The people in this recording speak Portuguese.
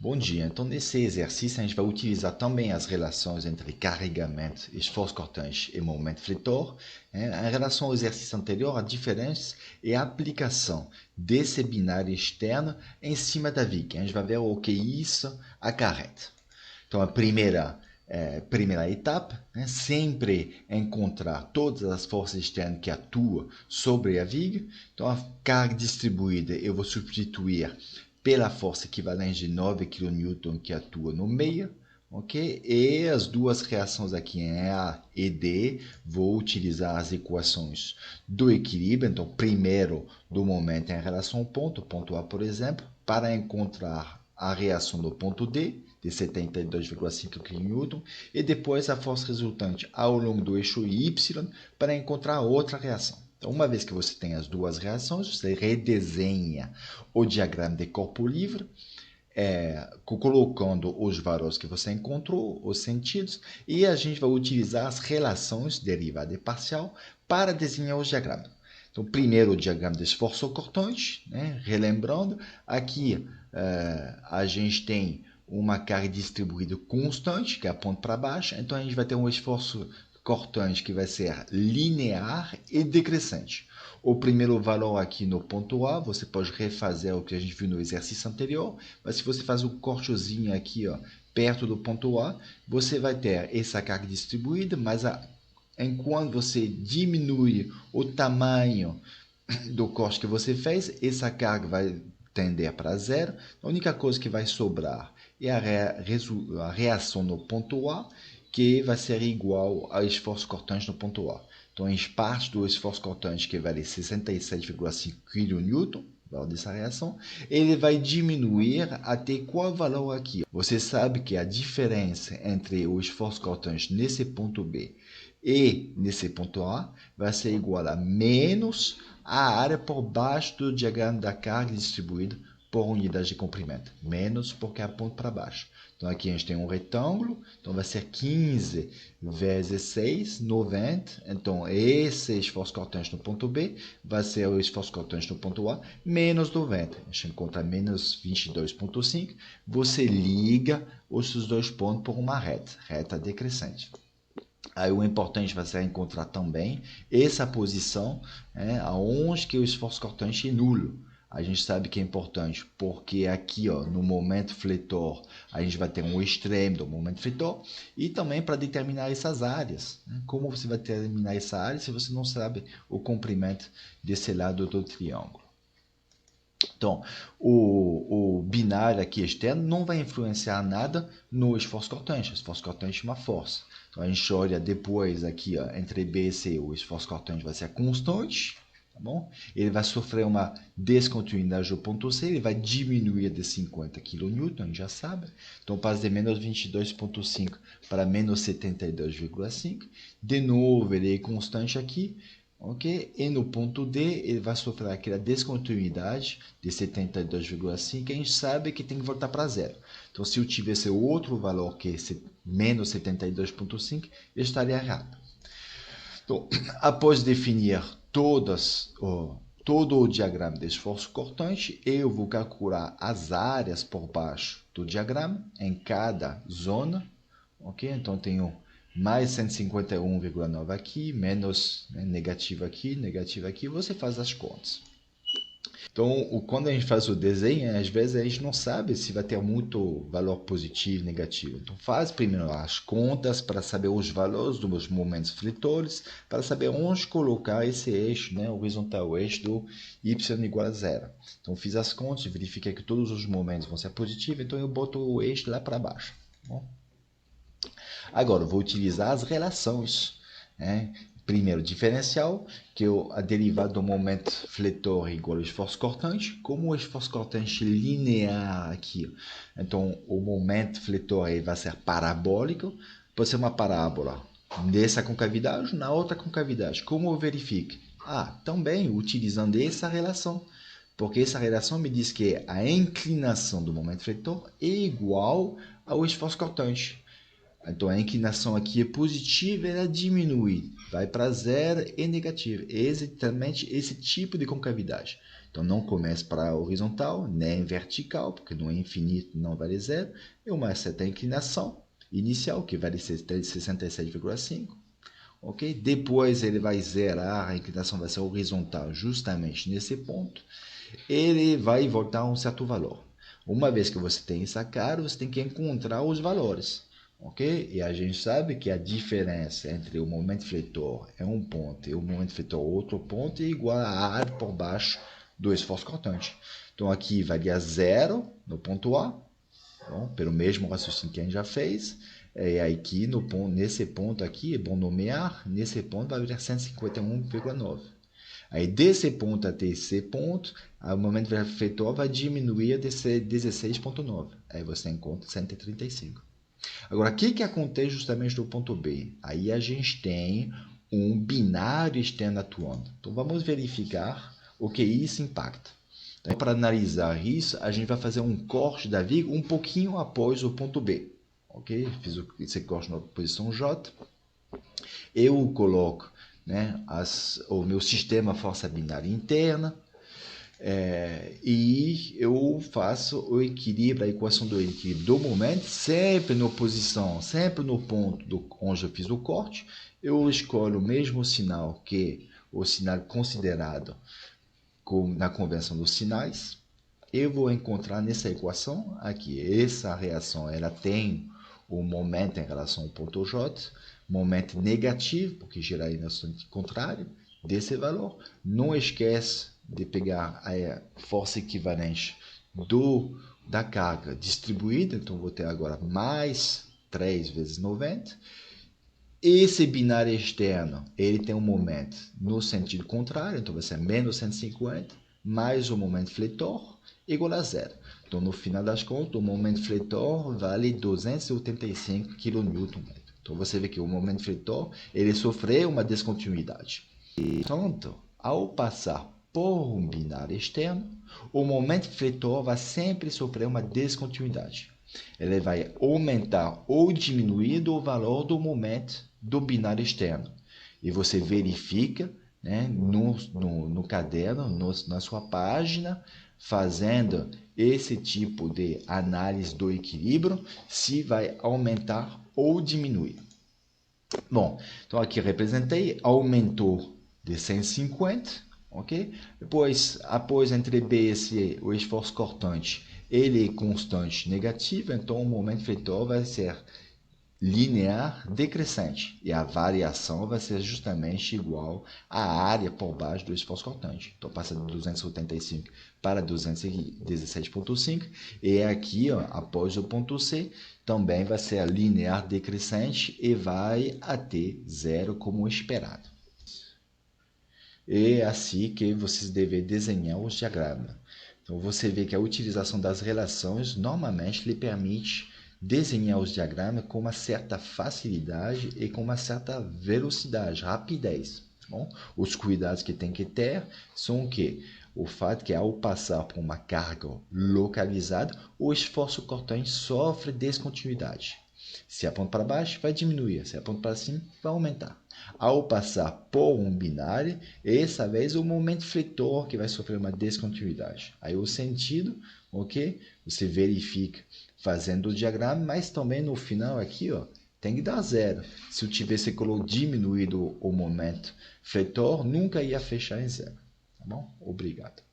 Bom dia. Então, nesse exercício, a gente vai utilizar também as relações entre carregamento, esforço cortante e momento fletor. Em relação ao exercício anterior, a diferença é a aplicação desse binário externo em cima da viga. A gente vai ver o que isso acarreta. Então, a primeira etapa, sempre encontrar todas as forças externas que atuam sobre a viga. Então, a carga distribuída eu vou substituir pela força equivalente de 9 kN que atua no meio, ok? E as duas reações aqui em A e D, vou utilizar as equações do equilíbrio. Então, primeiro do momento em relação ao ponto A, por exemplo, para encontrar a reação do ponto D, de 72,5 kN, e depois a força resultante ao longo do eixo Y para encontrar outra reação. Então, uma vez que você tem as duas reações, você redesenha o diagrama de corpo livre, colocando os valores que você encontrou, os sentidos, e a gente vai utilizar as relações derivada e parcial para desenhar os diagramas. Então, primeiro o diagrama de esforço cortante, relembrando, aqui a gente tem uma carga distribuída constante, que aponta para baixo, então a gente vai ter um esforço cortante que vai ser linear e decrescente. O primeiro valor aqui no ponto A, você pode refazer o que a gente viu no exercício anterior, mas se você faz um cortezinho aqui, perto do ponto A, você vai ter essa carga distribuída, mas enquanto você diminui o tamanho do corte que você fez, essa carga vai tender para zero. A única coisa que vai sobrar é a reação no ponto A, que vai ser igual ao esforço cortante no ponto A. Então, em parte do esforço cortante, que vale 67,5 kN, valor dessa reação, ele vai diminuir até qual valor aqui? Você sabe que a diferença entre o esforço cortante nesse ponto B e nesse ponto A vai ser igual a menos a área por baixo do diagrama da carga distribuída por unidade de comprimento. Menos porque aponta para baixo. Então, aqui a gente tem um retângulo, então vai ser 15 vezes 6, 90. Então, esse esforço cortante no ponto B vai ser o esforço cortante no ponto A, menos 90. A gente encontra menos 22,5. Você liga os dois pontos por uma reta decrescente. Aí o importante vai ser encontrar também essa posição, aonde que o esforço cortante é nulo. A gente sabe que é importante porque aqui, no momento fletor, a gente vai ter um extremo do momento fletor e também para determinar essas áreas. Como você vai determinar essa área se você não sabe o comprimento desse lado do triângulo? Então, o binário aqui externo não vai influenciar nada no esforço cortante. O esforço cortante é uma força. Então, a gente olha depois aqui, entre B e C, o esforço cortante vai ser constante. Tá bom? Ele vai sofrer uma descontinuidade do ponto C, ele vai diminuir de 50 kN, a gente já sabe. Então, passa de menos 22,5 para menos 72,5. De novo, ele é constante aqui. Ok? E no ponto D, ele vai sofrer aquela descontinuidade de 72,5, a gente sabe que tem que voltar para zero. Então, se eu tivesse outro valor que é menos 72,5, eu estaria errado. Então, após definir todo o diagrama de esforço cortante, eu vou calcular as áreas por baixo do diagrama, em cada zona. Ok? Então, tenho mais 151,9 aqui, menos negativo aqui, você faz as contas. Então, quando a gente faz o desenho, às vezes a gente não sabe se vai ter muito valor positivo ou negativo. Então, faz primeiro as contas para saber os valores dos momentos fletores, para saber onde colocar esse eixo, horizontal, o eixo do y igual a zero. Então, fiz as contas, verifiquei que todos os momentos vão ser positivos, então eu boto o eixo lá para baixo. Bom? Agora, eu vou utilizar as relações. Primeiro, diferencial, que é a derivada do momento fletor igual ao esforço cortante. Como o esforço cortante é linear aqui, então o momento fletor aí vai ser parabólico. Pode ser uma parábola nessa concavidade, na outra concavidade. Como eu verifico? Também utilizando essa relação. Porque essa relação me diz que a inclinação do momento fletor é igual ao esforço cortante. Então, a inclinação aqui é positiva, ela diminui, vai para zero e negativa. É exatamente esse tipo de concavidade. Então, não começa para horizontal, nem vertical, porque no infinito não vale zero, e uma certa inclinação inicial, que vale 67,5. Ok? Depois ele vai zerar, a inclinação vai ser horizontal justamente nesse ponto. Ele vai voltar a um certo valor. Uma vez que você tem essa cara, você tem que encontrar os valores. Ok? E a gente sabe que a diferença entre o momento fletor é um ponto e o momento fletor outro ponto é igual a área por baixo do esforço cortante. Então aqui valia zero no ponto A, bom, pelo mesmo raciocínio que a gente já fez. E aqui nesse ponto aqui, é bom nomear, nesse ponto vai virar 151,9. Aí desse ponto até esse ponto, o momento fletor vai diminuir a 16,9. Aí você encontra 135. Agora, o que acontece justamente no ponto B? Aí a gente tem um binário externo atuando. Então, vamos verificar o que isso impacta. Então, para analisar isso, a gente vai fazer um corte da vírgula um pouquinho após o ponto B. Ok? Fiz esse corte na posição J. Eu coloco, né, o meu sistema força binária interna. E eu faço o equilíbrio, a equação do equilíbrio do momento, sempre na posição, sempre no ponto onde eu fiz o corte. Eu escolho o mesmo sinal que o sinal considerado na convenção dos sinais. Eu vou encontrar nessa equação aqui, essa reação ela tem o momento em relação ao ponto J, momento negativo, porque geraria na sentido contrário desse valor. Não esquece de pegar a força equivalente da carga distribuída, então vou ter agora mais 3 vezes 90. Esse binário externo, ele tem um momento no sentido contrário, então vai ser menos 150, mais o momento fletor, igual a zero. Então, no final das contas, o momento fletor vale 285 kN. Então, você vê que o momento fletor, ele sofreu uma descontinuidade. Portanto, ao passar por um binário externo, o momento fletor vai sempre sofrer uma descontinuidade. Ele vai aumentar ou diminuir o valor do momento do binário externo. E você verifica, né, no caderno, na sua página, fazendo esse tipo de análise do equilíbrio, se vai aumentar ou diminuir. Bom, então aqui representei, aumentou de 150, ok? Depois, após entre B e C, o esforço cortante, ele é constante negativo, então o momento fletor vai ser linear decrescente e a variação vai ser justamente igual à área por baixo do esforço cortante. Então passa de 285 para 217,5 e aqui, ó, após o ponto C, também vai ser linear decrescente e vai até zero como esperado. É assim que vocês devem desenhar os diagramas. Então você vê que a utilização das relações normalmente lhe permite desenhar os diagramas com uma certa facilidade e com uma certa velocidade, rapidez. Bom, os cuidados que tem que ter são o quê? O fato que ao passar por uma carga localizada, o esforço cortante sofre descontinuidade. Se aponta para baixo, vai diminuir. Se aponta para cima, vai aumentar. Ao passar por um binário, essa vez o momento fletor que vai sofrer uma descontinuidade. Aí o sentido, ok? Você verifica fazendo o diagrama, mas também no final aqui, ó, tem que dar zero. Se eu tivesse diminuído o momento fletor, nunca ia fechar em zero. Tá bom? Obrigado.